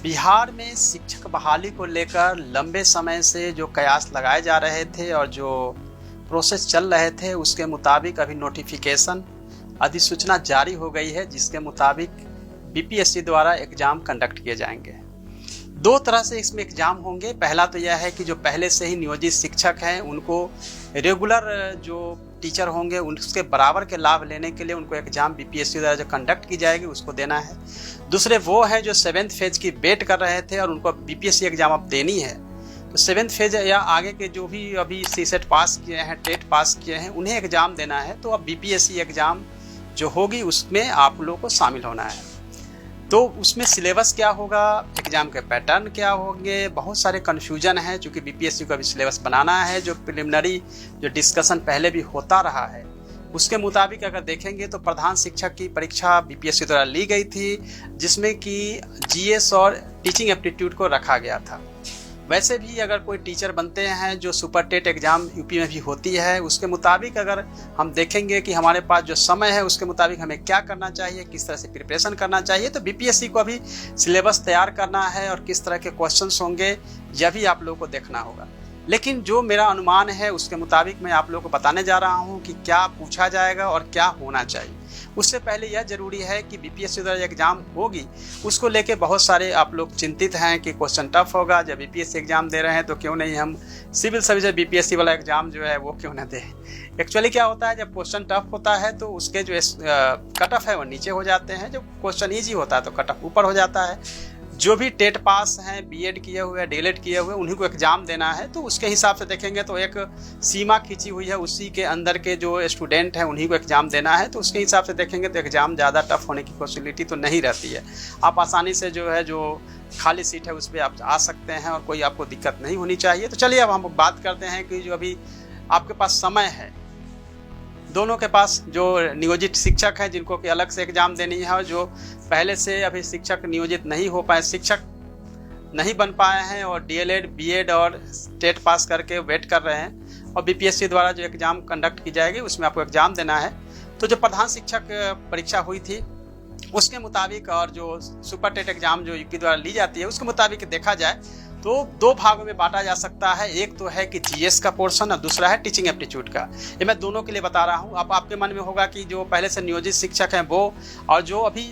बिहार में शिक्षक बहाली को लेकर लंबे समय से जो कयास लगाए जा रहे थे और जो प्रोसेस चल रहे थे, उसके मुताबिक अभी नोटिफिकेशन अधिसूचना जारी हो गई है, जिसके मुताबिक बीपीएससी द्वारा एग्ज़ाम कंडक्ट किए जाएंगे। दो तरह से इसमें एग्ज़ाम होंगे। पहला तो यह है कि जो पहले से ही नियोजित शिक्षक हैं उनको रेगुलर जो टीचर होंगे उसके बराबर के लाभ लेने के लिए उनको एग्ज़ाम बीपीएससी द्वारा जो कंडक्ट की जाएगी उसको देना है। दूसरे वो हैं जो 7th फेज की वेट कर रहे थे और उनको बीपीएससी एग्ज़ाम अब देनी है, तो 7th फेज या आगे के जो भी अभी सीसेट पास किए हैं, टेट पास किए हैं, उन्हें एग्ज़ाम देना है। तो अब बीपीएससी एग्ज़ाम जो होगी उसमें आप लोगों को शामिल होना है। तो उसमें सिलेबस क्या होगा, एग्ज़ाम के पैटर्न क्या होंगे, बहुत सारे कन्फ्यूजन है। चूँकि बीपीएससी को अभी सिलेबस बनाना है, जो प्रिलिमिनरी जो डिस्कशन पहले भी होता रहा है उसके मुताबिक अगर देखेंगे तो प्रधान शिक्षक की परीक्षा बीपीएससी द्वारा ली गई थी, जिसमें कि जीएस और टीचिंग एप्टीट्यूड को रखा गया था। वैसे भी अगर कोई टीचर बनते हैं जो सुपर टेट एग्ज़ाम यूपी में भी होती है, उसके मुताबिक अगर हम देखेंगे कि हमारे पास जो समय है उसके मुताबिक हमें क्या करना चाहिए, किस तरह से प्रिपरेशन करना चाहिए, तो बीपीएससी को अभी सिलेबस तैयार करना है और किस तरह के क्वेश्चंस होंगे यह भी आप लोगों को देखना होगा। लेकिन जो मेरा अनुमान है उसके मुताबिक मैं आप लोगों को बताने जा रहा हूँ कि क्या पूछा जाएगा और क्या होना चाहिए। उससे पहले यह जरूरी है कि बीपीएससी द्वारा एग्ज़ाम होगी उसको लेके बहुत सारे आप लोग चिंतित हैं कि क्वेश्चन टफ होगा। जब बीपीएससी एग्ज़ाम दे रहे हैं तो क्यों नहीं हम सिविल सर्विस बीपीएससी वाला एग्ज़ाम जो है वो क्यों ना दें। एक्चुअली क्या होता है, जब क्वेश्चन टफ होता है तो उसके जो कट ऑफ है वो नीचे हो जाते हैं, जब क्वेश्चन ईजी होता है तो कट ऑफ ऊपर हो जाता है। जो भी टेट पास हैं, बीएड किए हुए, डीएलएड किए हुए, उन्हीं को एग्ज़ाम देना है। तो उसके हिसाब से देखेंगे तो एक सीमा खींची हुई है, उसी के अंदर के जो स्टूडेंट हैं उन्हीं को एग्ज़ाम देना है। तो उसके हिसाब से देखेंगे तो एग्ज़ाम ज़्यादा टफ होने की पॉसिबिलिटी तो नहीं रहती है। आप आसानी से जो है जो खाली सीट है उस पर आप आ सकते हैं और कोई आपको दिक्कत नहीं होनी चाहिए। तो चलिए अब हम बात करते हैं कि जो अभी आपके पास समय है, दोनों के पास जो नियोजित शिक्षक हैं जिनको कि अलग से एग्ज़ाम देनी है और जो पहले से अभी शिक्षक नियोजित नहीं हो पाए, शिक्षक नहीं बन पाए हैं और डीएलएड, बीएड और टेट पास करके वेट कर रहे हैं और बीपीएससी द्वारा जो एग्ज़ाम कंडक्ट की जाएगी उसमें आपको एग्ज़ाम देना है। तो जो प्रधान शिक्षक परीक्षा हुई थी उसके मुताबिक और जो सुपर टेट एग्ज़ाम जो यूपी द्वारा ली जाती है उसके मुताबिक देखा जाए तो दो भागों में बांटा जा सकता है। एक तो है कि जीएस का पोर्शन और दूसरा है टीचिंग एप्टीट्यूड का। ये मैं दोनों के लिए बता रहा हूँ। अब आपके मन में होगा कि जो पहले से नियोजित शिक्षक हैं वो और जो अभी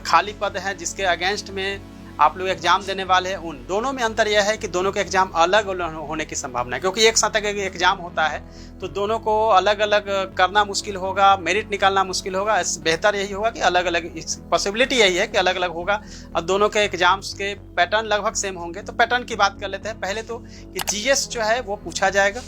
खाली पद हैं जिसके अगेंस्ट में आप लोग एग्ज़ाम देने वाले हैं, उन दोनों में अंतर यह है कि दोनों के एग्ज़ाम अलग होने की संभावना है, क्योंकि एक साथ अगर एग्ज़ाम होता है तो दोनों को अलग अलग करना मुश्किल होगा, मेरिट निकालना मुश्किल होगा। बेहतर यही होगा कि अलग अलग, पॉसिबिलिटी यही है कि अलग अलग होगा और दोनों के एग्ज़ाम्स के पैटर्न लगभग सेम होंगे। तो पैटर्न की बात कर लेते हैं। पहले तो कि जीएस जो है वो पूछा जाएगा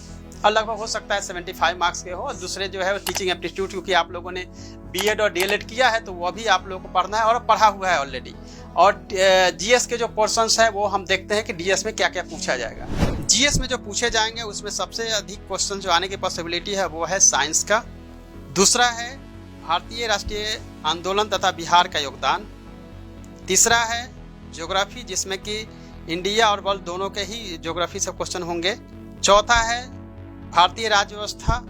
और लगभग हो सकता है 75 मार्क्स के हो, और दूसरे जो है टीचिंग एप्टीट्यूड, क्योंकि आप लोगों ने बीएड और डीएलएड किया है तो वो भी आप लोगों को पढ़ना है और पढ़ा हुआ है ऑलरेडी। और जीएस के जो पोर्शंस हैं वो हम देखते हैं कि डीएस में क्या क्या पूछा जाएगा। जीएस में जो पूछे जाएंगे उसमें सबसे अधिक क्वेश्चन जो आने की पॉसिबिलिटी है वो है साइंस का। दूसरा है भारतीय राष्ट्रीय आंदोलन तथा बिहार का योगदान। तीसरा है ज्योग्राफी, जिसमें कि इंडिया और वर्ल्ड दोनों के ही ज्योग्राफी से क्वेश्चन होंगे। चौथा है भारतीय राज्य व्यवस्था।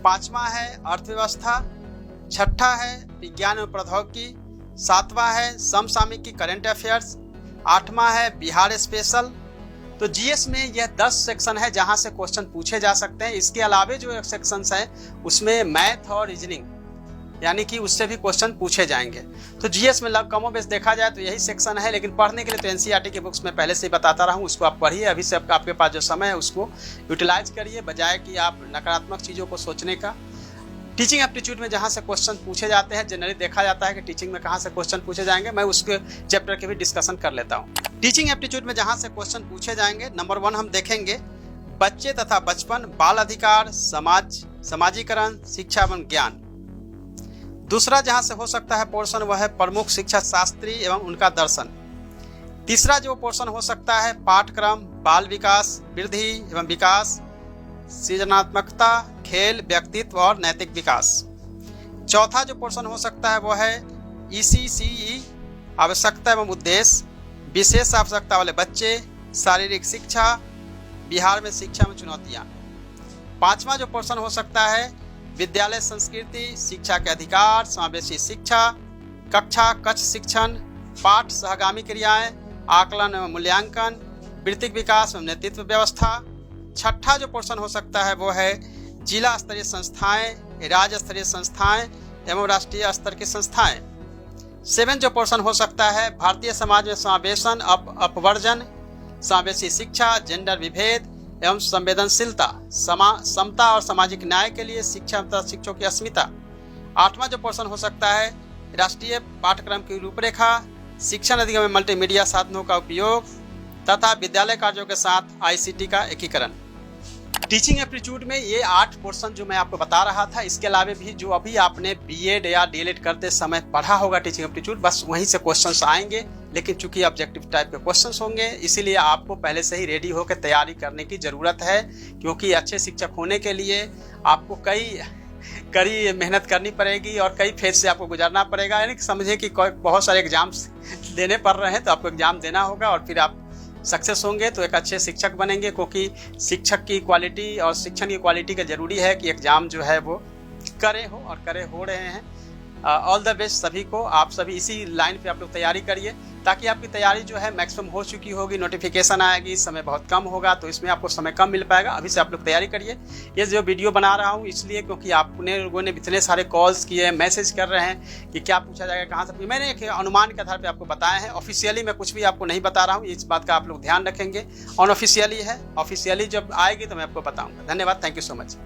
पांचवा है अर्थव्यवस्था। छठा है विज्ञान एवं प्रौद्योगिकी। सातवां है समसामयिक की करंट अफेयर्स। आठवां है बिहार स्पेशल। तो जीएस में यह 10 सेक्शन है जहां से क्वेश्चन पूछे जा सकते हैं। इसके अलावे जो सेक्शंस हैं उसमें मैथ और रीजनिंग यानी कि उससे भी क्वेश्चन पूछे जाएंगे। तो जीएस में कमोबेश देखा जाए तो यही सेक्शन है, लेकिन पढ़ने के लिए तो एनसीईआरटी के बुक्स में पहले से ही बताता रहा हूँ, उसको आप पढ़िए। अभी से आपके पास जो समय है उसको यूटिलाइज करिए, बजाय कि आप नकारात्मक चीज़ों को सोचने का। टीचिंग एप्टीट्यूड में जहाँ से क्वेश्चन पूछे जाते हैं, जनरली देखा जाता है कि टीचिंग में कहाँ से क्वेश्चन पूछे जाएंगे, मैं उसके चैप्टर के भी डिस्कशन कर लेता हूँ। टीचिंग एप्टीट्यूड में जहाँ से क्वेश्चन पूछे जाएंगे, नंबर 1 हम देखेंगे बच्चे तथा बचपन, बाल अधिकार, समाजीकरण, शिक्षा एवं ज्ञान। दूसरा जहाँ से हो सकता है पोर्शन वह है प्रमुख शिक्षा शास्त्री एवं उनका दर्शन। तीसरा जो पोर्शन हो सकता है पाठ्यक्रम, बाल विकास, वृद्धि एवं विकास, सृजनात्मकता, खेल, व्यक्तित्व और नैतिक विकास। चौथा जो पोर्शन हो सकता है वह है ईसीसीई, आवश्यकता एवं उद्देश्य, विशेष आवश्यकता वाले बच्चे, शारीरिक शिक्षा, बिहार में शिक्षा में चुनौतियाँ। पांचवा जो पोर्शन हो सकता है विद्यालय संस्कृति, शिक्षा के अधिकार, समावेशी शिक्षा, कक्षा कक्ष शिक्षण, पाठ सहगामी क्रियाएं, आकलन एवं मूल्यांकन, वृत्तिक विकास एवं नेतृत्व व्यवस्था। छठा जो पोर्शन हो सकता है वो है जिला स्तरीय संस्थाएं, राज्य स्तरीय संस्थाएं एवं राष्ट्रीय स्तर की संस्थाएं। 7 जो पोर्शन हो सकता है भारतीय समाज में समावेशन, अपवर्जन, समावेशी शिक्षा, जेंडर विभेद एवं संवेदनशीलता, समता और सामाजिक न्याय के लिए शिक्षा तथा शिक्षकों की अस्मिता। 8वां जो पोर्शन हो सकता है राष्ट्रीय पाठ्यक्रम की रूपरेखा, शिक्षण अधिगम में मल्टीमीडिया साधनों का उपयोग तथा विद्यालय कार्यों के साथ ICT का एकीकरण। टीचिंग एप्टीट्यूड में ये 8 पोर्शन जो मैं आपको बता रहा था, इसके अलावा भी जो अभी आपने BEd या DLED करते समय पढ़ा होगा टीचिंग एप्टीट्यूड, बस वहीं से क्वेश्चंस आएंगे, लेकिन चूंकि ऑब्जेक्टिव टाइप के क्वेश्चंस होंगे इसीलिए आपको पहले से ही रेडी होकर तैयारी करने की ज़रूरत है, क्योंकि अच्छे शिक्षक होने के लिए आपको कड़ी मेहनत करनी पड़ेगी और कई फेज से आपको गुजरना पड़ेगा। यानी कि समझिए कि बहुत सारे एग्जाम्स देने पड़ रहे हैं, तो आपको एग्जाम देना होगा और फिर आप सक्सेस होंगे तो एक अच्छे शिक्षक बनेंगे, क्योंकि शिक्षक की क्वालिटी और शिक्षण की क्वालिटी का ज़रूरी है कि एग्ज़ाम जो है वो करे हो रहे हैं। ऑल द बेस्ट सभी को। आप सभी इसी लाइन पे आप लोग तैयारी करिए ताकि आपकी तैयारी जो है मैक्सिमम हो चुकी होगी, नोटिफिकेशन आएगी, समय बहुत कम होगा तो इसमें आपको समय कम मिल पाएगा। अभी से आप लोग तैयारी करिए। ये जो वीडियो बना रहा हूँ इसलिए क्योंकि आपने लोगों ने इतने सारे कॉल्स किए, मैसेज कर रहे हैं कि क्या पूछा जाएगा, कहाँ से। मैंने एक अनुमान के आधार पर आपको बताया है, ऑफिशियली मैं कुछ भी आपको नहीं बता रहा हूँ, इस बात का आप लोग ध्यान रखेंगे। अनऑफिशियली है, ऑफिशियली जब आएगी तो मैं आपको बताऊँगा। धन्यवाद, थैंक यू सो मच।